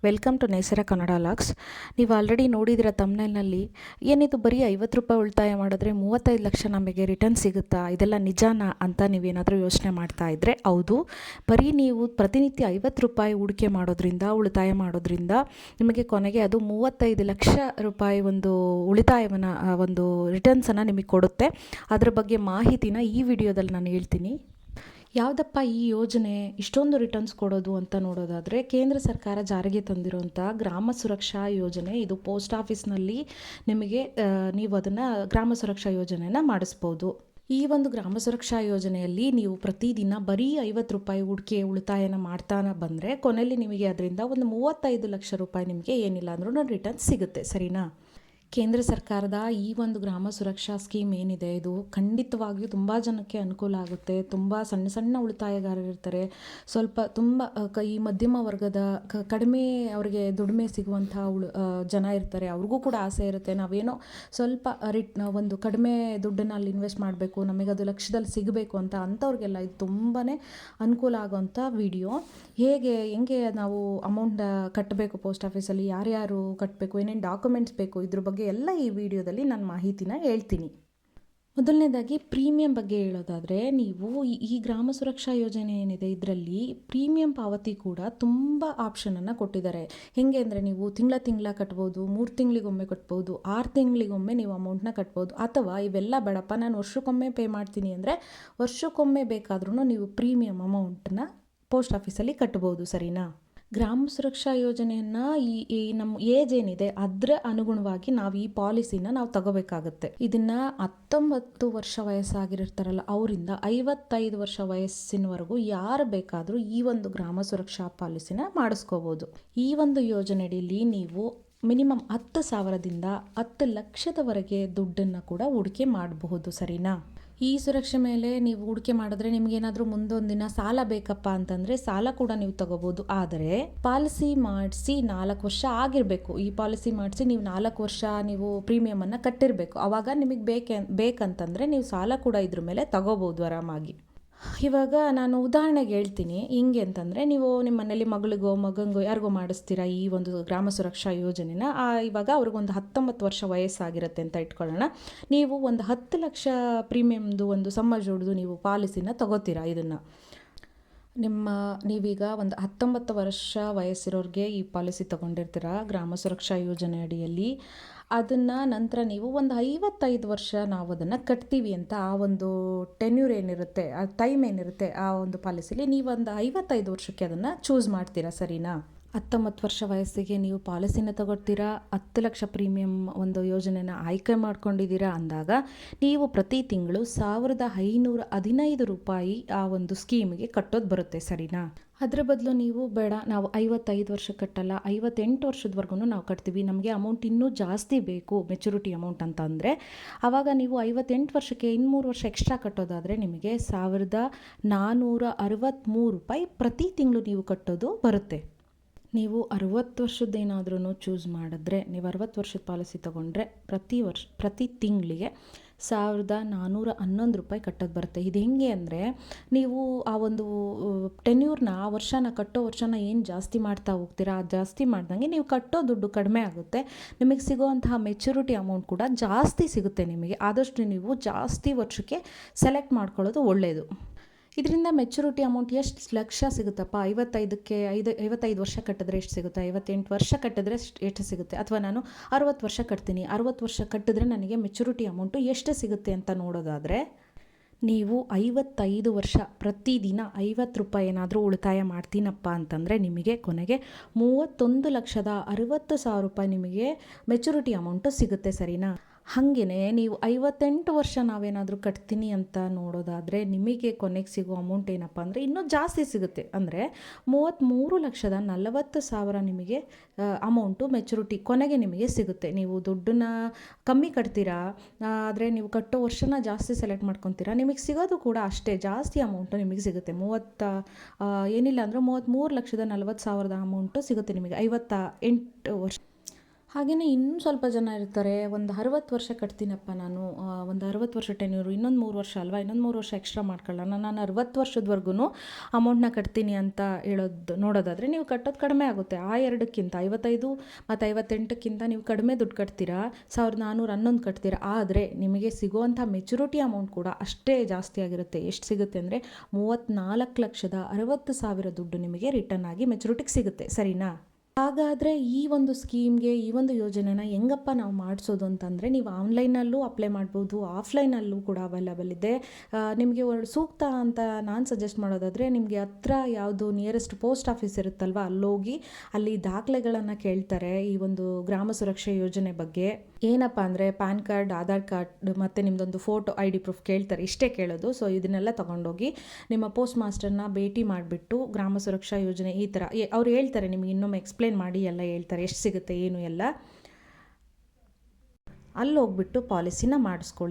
Welcome to Nesara Kannada logs. ನೀವು already ನೋಡಿದಿರ ತಮ್ನೇಲ್ನಲ್ಲಿ ಏನಿದು ಬರೀ 50 ರೂಪಾಯಿ ಉಳಿತಾಯ ಮಾಡಿದ್ರೆ 35 ಲಕ್ಷ ನಮಗೆ ರಿಟರ್ನ್ ಸಿಗುತ್ತಾ, ಇದೆಲ್ಲ ನಿಜಾನಾ ಅಂತ ನೀವೇನಾದರೂ ಯೋಚನೆ ಮಾಡ್ತಾ ಇದ್ದರೆ ಹೌದು. ಬರೀ ನೀವು ಪ್ರತಿನಿತ್ಯ 50 ರೂಪಾಯಿ ಹೂಡಿಕೆ ಮಾಡೋದ್ರಿಂದ, ಉಳಿತಾಯ ಮಾಡೋದ್ರಿಂದ ನಿಮಗೆ ಕೊನೆಗೆ ಅದು 35 ಲಕ್ಷ ರೂಪಾಯಿ ಒಂದು ಉಳಿತಾಯವನ್ನು ಒಂದು ರಿಟರ್ನ್ಸನ್ನು ನಿಮಗೆ ಕೊಡುತ್ತೆ. ಅದರ ಬಗ್ಗೆ ಮಾಹಿತಿನ ಈ ವಿಡಿಯೋದಲ್ಲಿ ನಾನು ಹೇಳ್ತೀನಿ. ಯಾವುದಪ್ಪ ಈ ಯೋಜನೆ ಇಷ್ಟೊಂದು ರಿಟರ್ನ್ಸ್ ಕೊಡೋದು ಅಂತ ನೋಡೋದಾದರೆ, ಕೇಂದ್ರ ಸರ್ಕಾರ ಜಾರಿಗೆ ತಂದಿರುವಂಥ ಗ್ರಾಮ ಸುರಕ್ಷಾ ಯೋಜನೆ. ಇದು ಪೋಸ್ಟ್ ಆಫೀಸ್ನಲ್ಲಿ ನಿಮಗೆ ನೀವು ಅದನ್ನು ಗ್ರಾಮ ಸುರಕ್ಷಾ ಯೋಜನೆಯನ್ನು ಮಾಡಿಸ್ಬೋದು. ಈ ಒಂದು ಗ್ರಾಮ ಸುರಕ್ಷಾ ಯೋಜನೆಯಲ್ಲಿ ನೀವು ಪ್ರತಿದಿನ ಬರೀ 50 ರೂಪಾಯಿ ಹೂಡಿಕೆ ಉಳಿತಾಯನ ಮಾಡ್ತಾನೆ ಬಂದರೆ ಕೊನೆಯಲ್ಲಿ ನಿಮಗೆ ಅದರಿಂದ ಒಂದು 35 ಲಕ್ಷ ರೂಪಾಯಿ ನಿಮಗೆ ಏನಿಲ್ಲ ಅಂದ್ರೂ ರಿಟರ್ನ್ ಸಿಗುತ್ತೆ, ಸರಿನಾ? ಕೇಂದ್ರ ಸರ್ಕಾರದ ಈ ಒಂದು ಗ್ರಾಮ ಸುರಕ್ಷಾ ಸ್ಕೀಮ್ ಏನಿದೆ, ಇದು ಖಂಡಿತವಾಗಿಯೂ ತುಂಬ ಜನಕ್ಕೆ ಅನುಕೂಲ ಆಗುತ್ತೆ. ತುಂಬ ಸಣ್ಣ ಸಣ್ಣ ಉಳಿತಾಯಗಾರರಿರ್ತಾರೆ, ಸ್ವಲ್ಪ ತುಂಬ ಈ ಮಧ್ಯಮ ವರ್ಗದ ಕಡಿಮೆ ಅವರಿಗೆ ದುಡಿಮೆ ಸಿಗುವಂಥ ಜನ ಇರ್ತಾರೆ. ಅವ್ರಿಗೂ ಕೂಡ ಆಸೆ ಇರುತ್ತೆ, ನಾವೇನೋ ಸ್ವಲ್ಪ ಒಂದು ಕಡಿಮೆ ದುಡ್ಡನ್ನು ಅಲ್ಲಿ ಇನ್ವೆಸ್ಟ್ ಮಾಡಬೇಕು, ನಮಗೆ ಅದು ಲಕ್ಷದಲ್ಲಿ ಸಿಗಬೇಕು ಅಂತ. ಅಂಥವ್ರಿಗೆಲ್ಲ ಇದು ತುಂಬಾ ಅನುಕೂಲ ಆಗೋವಂಥ ವಿಡಿಯೋ. ಹೆಂಗೆ ನಾವು ಅಮೌಂಟ್ ಕಟ್ಟಬೇಕು ಪೋಸ್ಟ್ ಆಫೀಸಲ್ಲಿ, ಯಾರ್ಯಾರು ಕಟ್ಟಬೇಕು, ಏನೇನು ಡಾಕ್ಯುಮೆಂಟ್ಸ್ ಬೇಕು, ಇದ್ರ ಬಗ್ಗೆ ಎಲ್ಲ ಈ ವಿಡಿಯೋದಲ್ಲಿ ನಾನು ಮಾಹಿತಿನ ಹೇಳ್ತೀನಿ. ಮೊದಲನೇದಾಗಿ ಪ್ರೀಮಿಯಂ ಬಗ್ಗೆ ಹೇಳೋದಾದರೆ, ನೀವು ಈ ಗ್ರಾಮ ಸುರಕ್ಷಾ ಯೋಜನೆ ಏನಿದೆ ಇದರಲ್ಲಿ ಪ್ರೀಮಿಯಂ ಪಾವತಿ ಕೂಡ ತುಂಬ ಆಪ್ಷನನ್ನು ಕೊಟ್ಟಿದ್ದಾರೆ. ಹೇಗೆ ಅಂದರೆ, ನೀವು ತಿಂಗಳ ಕಟ್ಬೋದು, 3 ತಿಂಗಳಿಗೊಮ್ಮೆ ಕಟ್ಬೋದು, 6 ತಿಂಗಳಿಗೊಮ್ಮೆ ನೀವು ಅಮೌಂಟ್ನ ಕಟ್ಬೋದು. ಅಥವಾ ಇವೆಲ್ಲ ಬೇಡಪ್ಪ ನಾನು ವರ್ಷಕ್ಕೊಮ್ಮೆ ಪೇ ಮಾಡ್ತೀನಿ ಅಂದರೆ ವರ್ಷಕ್ಕೊಮ್ಮೆ ಬೇಕಾದ್ರೂ ನೀವು ಪ್ರೀಮಿಯಂ ಅಮೌಂಟನ್ನ ಪೋಸ್ಟ್ ಆಫೀಸಲ್ಲಿ ಕಟ್ಬೋದು, ಸರಿನಾ? ಗ್ರಾಮ ಸುರಕ್ಷಾ ಯೋಜನೆಯನ್ನು ಈ ನಮ್ಮ ಏಜ್ ಏನಿದೆ ಅದರ ಅನುಗುಣವಾಗಿ ನಾವು ಈ ಪಾಲಿಸಿನ ನಾವು ತಗೋಬೇಕಾಗುತ್ತೆ. ಇದನ್ನು 19 ವರ್ಷ ವಯಸ್ಸಾಗಿರ್ತಾರಲ್ಲ ಅವರಿಂದ 55 ವರ್ಷ ವಯಸ್ಸಿನವರೆಗೂ ಯಾರು ಬೇಕಾದರೂ ಈ ಒಂದು ಗ್ರಾಮ ಸುರಕ್ಷಾ ಪಾಲಿಸಿನ ಮಾಡಿಸ್ಕೋಬೋದು. ಈ ಒಂದು ಯೋಜನೆಯಲ್ಲಿ ನೀವು ಮಿನಿಮಮ್ 10,000ದಿಂದ 10 ಲಕ್ಷದವರೆಗೆ ದುಡ್ಡನ್ನು ಕೂಡ ಹೂಡಿಕೆ ಮಾಡಬಹುದು, ಸರಿನಾ? ಈ ಸುರಕ್ಷೆ ಮೇಲೆ ನೀವು ಹೂಡಿಕೆ ಮಾಡಿದ್ರೆ ನಿಮಗೇನಾದರೂ ಮುಂದೊಂದು ದಿನ ಸಾಲ ಬೇಕಪ್ಪ ಅಂತಂದರೆ ಸಾಲ ಕೂಡ ನೀವು ತಗೋಬೋದು. ಆದರೆ ಪಾಲಿಸಿ ಮಾಡಿಸಿ 4 ವರ್ಷ ಆಗಿರಬೇಕು. ಈ ಪಾಲಿಸಿ ಮಾಡಿಸಿ ನೀವು 4 ವರ್ಷ ನೀವು ಪ್ರೀಮಿಯಮನ್ನು ಕಟ್ಟಿರಬೇಕು. ಆವಾಗ ನಿಮಗೆ ಬೇಕಂತಂದರೆ ನೀವು ಸಾಲ ಕೂಡ ಇದ್ರ ಮೇಲೆ ತಗೋಬೋದು ಆರಾಮಾಗಿ. ಇವಾಗ ನಾನು ಉದಾಹರಣೆಗೆ ಹೇಳ್ತೀನಿ. ಹಿಂಗೆ ಅಂತಂದರೆ, ನೀವು ನಿಮ್ಮ ಮನೇಲಿ ಮಗಳಿಗೋ ಮಗಂಗೋ ಯಾರಿಗೋ ಮಾಡಿಸ್ತೀರಾ ಈ ಒಂದು ಗ್ರಾಮ ಸುರಕ್ಷಾ ಯೋಜನೆನ. ಇವಾಗ ಅವ್ರಿಗೊಂದು 19 ವರ್ಷ ವಯಸ್ಸಾಗಿರುತ್ತೆ ಅಂತ ಇಟ್ಕೊಳ್ಳೋಣ. ನೀವು ಒಂದು 10 ಲಕ್ಷ ಪ್ರೀಮಿಯಮ್ದು ಒಂದು ಸಮ ಜೋಡಿದು ನೀವು ಪಾಲಿಸಿನ ತಗೋತೀರಾ. ಇದನ್ನು ನೀವೀಗ ಒಂದು 19 ವರ್ಷ ವಯಸ್ಸಿರೋರಿಗೆ ಈ ಪಾಲಿಸಿ ತೊಗೊಂಡಿರ್ತೀರ ಗ್ರಾಮ ಸುರಕ್ಷಾ ಯೋಜನೆ ಅಡಿಯಲ್ಲಿ. ಅದನ್ನು ನಂತರ ನೀವು ಒಂದು 55 ವರ್ಷ ನಾವು ಅದನ್ನು ಕಟ್ತೀವಿ ಅಂತ ಆ ಒಂದು ಟೆನ್ಯೂರ್ ಏನಿರುತ್ತೆ, ಆ ಟೈಮ್ ಏನಿರುತ್ತೆ ಆ ಒಂದು ಪಾಲಿಸಿಲಿ ನೀವು ಒಂದು 55 ವರ್ಷಕ್ಕೆ ಅದನ್ನು ಚೂಸ್ ಮಾಡ್ತೀರಾ, ಸರಿನಾ? 19 ವರ್ಷ ವಯಸ್ಸಿಗೆ ನೀವು ಪಾಲಿಸಿನ ತಗೊಳ್ತೀರಾ, 10 ಲಕ್ಷ ಪ್ರೀಮಿಯಂ ಒಂದು ಯೋಜನೆನ ಆಯ್ಕೆ ಮಾಡ್ಕೊಂಡಿದ್ದೀರಾ ಅಂದಾಗ ನೀವು ಪ್ರತಿ ತಿಂಗಳು 1,515 ರೂಪಾಯಿ ಆ ಒಂದು ಸ್ಕೀಮಿಗೆ ಕಟ್ಟೋದು ಬರುತ್ತೆ, ಸರಿನಾ? ಅದರ ಬದಲು ನೀವು ಬೇಡ ನಾವು 55 ವರ್ಷ ಕಟ್ಟಲ್ಲ, 58 ವರ್ಷದವರೆಗೂ ನಾವು ಕಟ್ತೀವಿ, ನಮಗೆ ಅಮೌಂಟ್ ಇನ್ನೂ ಜಾಸ್ತಿ ಬೇಕು ಮೆಚುರಿಟಿ ಅಮೌಂಟ್ ಅಂತ ಅಂದರೆ ಆವಾಗ ನೀವು 58 ವರ್ಷಕ್ಕೆ 3 ವರ್ಷ ಎಕ್ಸ್ಟ್ರಾ ಕಟ್ಟೋದಾದರೆ ನಿಮಗೆ 1,463 ರೂಪಾಯಿ ಪ್ರತಿ ತಿಂಗಳು ನೀವು ಕಟ್ಟೋದು ಬರುತ್ತೆ. ನೀವು 60 ವರ್ಷದ್ದೇನಾದ್ರೂ ಚೂಸ್ ಮಾಡಿದ್ರೆ, ನೀವು 60 ವರ್ಷದ ಪಾಲಿಸಿ ತೊಗೊಂಡ್ರೆ ಪ್ರತಿ ತಿಂಗಳಿಗೆ 1,411 ರೂಪಾಯಿ ಕಟ್ಟೋದು ಬರುತ್ತೆ. ಇದು ಹೆಂಗೆ ಅಂದರೆ, ನೀವು ಆ ಒಂದು ಟೆನ್ಯೂರ್ನ ಆ ವರ್ಷನ ಕಟ್ಟೋ ವರ್ಷನ ಏನು ಜಾಸ್ತಿ ಮಾಡ್ತಾ ಹೋಗ್ತೀರಾ, ಅದು ಜಾಸ್ತಿ ಮಾಡ್ದಂಗೆ ನೀವು ಕಟ್ಟೋ ದುಡ್ಡು ಕಡಿಮೆ ಆಗುತ್ತೆ, ನಿಮಗೆ ಸಿಗೋವಂತಹ ಮೆಚುರಿಟಿ ಅಮೌಂಟ್ ಕೂಡ ಜಾಸ್ತಿ ಸಿಗುತ್ತೆ ನಿಮಗೆ. ಆದಷ್ಟು ನೀವು ಜಾಸ್ತಿ ವರ್ಷಕ್ಕೆ ಸೆಲೆಕ್ಟ್ ಮಾಡ್ಕೊಳ್ಳೋದು ಒಳ್ಳೆಯದು. ಇದರಿಂದ ಮೆಚುರಿಟಿ ಅಮೌಂಟ್ ಎಷ್ಟು ಲಕ್ಷ ಸಿಗುತ್ತಪ್ಪ, 55 ವರ್ಷ ಕಟ್ಟಿದ್ರೆ ಎಷ್ಟು ಸಿಗುತ್ತೆ, 58 ವರ್ಷ ಕಟ್ಟಿದ್ರೆ ಎಷ್ಟು ಸಿಗುತ್ತೆ, ಅಥವಾ ನಾನು 60 ವರ್ಷ ಕಟ್ತೀನಿ, 60 ವರ್ಷ ಕಟ್ಟಿದ್ರೆ ನನಗೆ ಮೆಚುರಿಟಿ ಅಮೌಂಟು ಎಷ್ಟು ಸಿಗುತ್ತೆ ಅಂತ ನೋಡೋದಾದರೆ, ನೀವು 55 ವರ್ಷ ಪ್ರತಿದಿನ 50 ರೂಪಾಯಿ ಏನಾದರೂ ಉಳಿತಾಯ ಮಾಡ್ತೀನಪ್ಪ ಅಂತಂದರೆ ನಿಮಗೆ ಕೊನೆಗೆ 31,60,000 ರೂಪಾಯಿ ನಿಮಗೆ ಮೆಚುರಿಟಿ ಅಮೌಂಟು ಸಿಗುತ್ತೆ, ಸರಿನಾ? ಹಾಗೆಯೇ ನೀವು 58 ವರ್ಷ ನಾವೇನಾದರೂ ಕಟ್ತೀನಿ ಅಂತ ನೋಡೋದಾದರೆ ನಿಮಗೆ ಕೊನೆಗೆ ಸಿಗೋ ಅಮೌಂಟ್ ಏನಪ್ಪ ಅಂದರೆ ಇನ್ನೂ ಜಾಸ್ತಿ ಸಿಗುತ್ತೆ. ಅಂದರೆ 33,40,000 ನಿಮಗೆ ಅಮೌಂಟು ಮೆಚುರಿಟಿ ಕೊನೆಗೆ ನಿಮಗೆ ಸಿಗುತ್ತೆ. ನೀವು ದುಡ್ಡನ್ನ ಕಮ್ಮಿ ಕಟ್ತೀರಾ, ಆದರೆ ನೀವು ಕಟ್ಟೋ ವರ್ಷನ ಜಾಸ್ತಿ ಸೆಲೆಕ್ಟ್ ಮಾಡ್ಕೊತೀರಾ, ನಿಮಗೆ ಸಿಗೋದು ಕೂಡ ಅಷ್ಟೇ ಜಾಸ್ತಿ ಅಮೌಂಟು ನಿಮಗೆ ಸಿಗುತ್ತೆ. ಏನಿಲ್ಲ ಅಂದರೆ 33,40,000 ಅಮೌಂಟು ಸಿಗುತ್ತೆ ನಿಮಗೆ 58 ವರ್ಷ. ಹಾಗೆಯೇ ಇನ್ನೂ ಸ್ವಲ್ಪ ಜನ ಇರ್ತಾರೆ, ಒಂದು 60 ವರ್ಷ ಕಟ್ತೀನಪ್ಪ ನಾನು, ಒಂದು 60 ವರ್ಷ ಟೆನ್ಯೂರು, ಇನ್ನೊಂದು 3 ವರ್ಷ ಅಲ್ವಾ, ಇನ್ನೊಂದು 3 ವರ್ಷ ಎಕ್ಸ್ಟ್ರಾ ಮಾಡ್ಕೊಳ್ಳೋಣ, ನಾನು 60 ವರ್ಷದವರೆಗೂ ಅಮೌಂಟ್ನ ಕಟ್ತೀನಿ ಅಂತ ನೋಡೋದಾದರೆ ನೀವು ಕಟ್ಟೋದು ಕಡಿಮೆ ಆಗುತ್ತೆ. ಆ ಎರಡಕ್ಕಿಂತ 55 ಮತ್ತು 58ಕ್ಕಿಂತ ನೀವು ಕಡಿಮೆ ದುಡ್ಡು ಕಟ್ತೀರಾ, 1411 ಕಟ್ತೀರಾ. ಆದರೆ ನಿಮಗೆ ಸಿಗುವಂಥ ಮೆಚುರಿಟಿ ಅಮೌಂಟ್ ಕೂಡ ಅಷ್ಟೇ ಜಾಸ್ತಿ ಆಗಿರುತ್ತೆ. ಎಷ್ಟು ಸಿಗುತ್ತೆ ಅಂದರೆ 34,60,000 ದುಡ್ಡು ನಿಮಗೆ ರಿಟರ್ನ್ ಆಗಿ ಮೆಚುರಿಟಿಗೆ ಸಿಗುತ್ತೆ. ಸರಿನಾ? ಹಾಗಾದರೆ ಈ ಒಂದು ಸ್ಕೀಮ್ಗೆ, ಈ ಒಂದು ಯೋಜನೆನ ಹೆಂಗಪ್ಪ ನಾವು ಮಾಡಿಸೋದು ಅಂತಂದರೆ, ನೀವು ಆನ್ಲೈನಲ್ಲೂ ಅಪ್ಲೈ ಮಾಡ್ಬೋದು, ಆಫ್ಲೈನಲ್ಲೂ ಕೂಡ ಅವೈಲಬಲ್ ಇದೆ. ನಿಮಗೆ ಸೂಕ್ತ ಅಂತ ನಾನು ಸಜೆಸ್ಟ್ ಮಾಡೋದಾದರೆ, ನಿಮಗೆ ಹತ್ರ ಯಾವುದು ನಿಯರೆಸ್ಟ್ ಪೋಸ್ಟ್ ಆಫೀಸ್ ಇರುತ್ತಲ್ವ, ಅಲ್ಲೋಗಿ ಅಲ್ಲಿ ದಾಖಲೆಗಳನ್ನು ಕೇಳ್ತಾರೆ ಈ ಒಂದು ಗ್ರಾಮ ಸುರಕ್ಷಾ ಯೋಜನೆ ಬಗ್ಗೆ. ಏನಪ್ಪ ಅಂದರೆ ಪ್ಯಾನ್ ಕಾರ್ಡ್, ಆಧಾರ್ ಕಾರ್ಡ್ ಮತ್ತು ನಿಮ್ಮದೊಂದು ಫೋಟೋ ID ಪ್ರೂಫ್ ಕೇಳ್ತಾರೆ, ಇಷ್ಟೇ ಕೇಳೋದು. ಸೊ ಇದನ್ನೆಲ್ಲ ತೊಗೊಂಡೋಗಿ ನಿಮ್ಮ ಪೋಸ್ಟ್ ಮಾಸ್ಟರ್ನ ಭೇಟಿ ಮಾಡಿಬಿಟ್ಟು ಗ್ರಾಮ ಸುರಕ್ಷಾ ಯೋಜನೆ ಈ ಥರ ಅವ್ರು ಹೇಳ್ತಾರೆ, ನಿಮಗೆ ಇನ್ನೊಮ್ಮೆ ಎಕ್ಸ್ಪ್ಲೇನ್ ಮಾಡಿ ಎಲ್ಲ ಹೇಳ್ತಾರೆ, ಎಷ್ಟು ಸಿಗುತ್ತೆ ಏನು ಎಲ್ಲ. ಅಲ್ಲಿ ಹೋಗ್ಬಿಟ್ಟು ಪಾಲಿಸಿನ ಮಾಡಿಸ್ಕೊಳ್ಳಿ.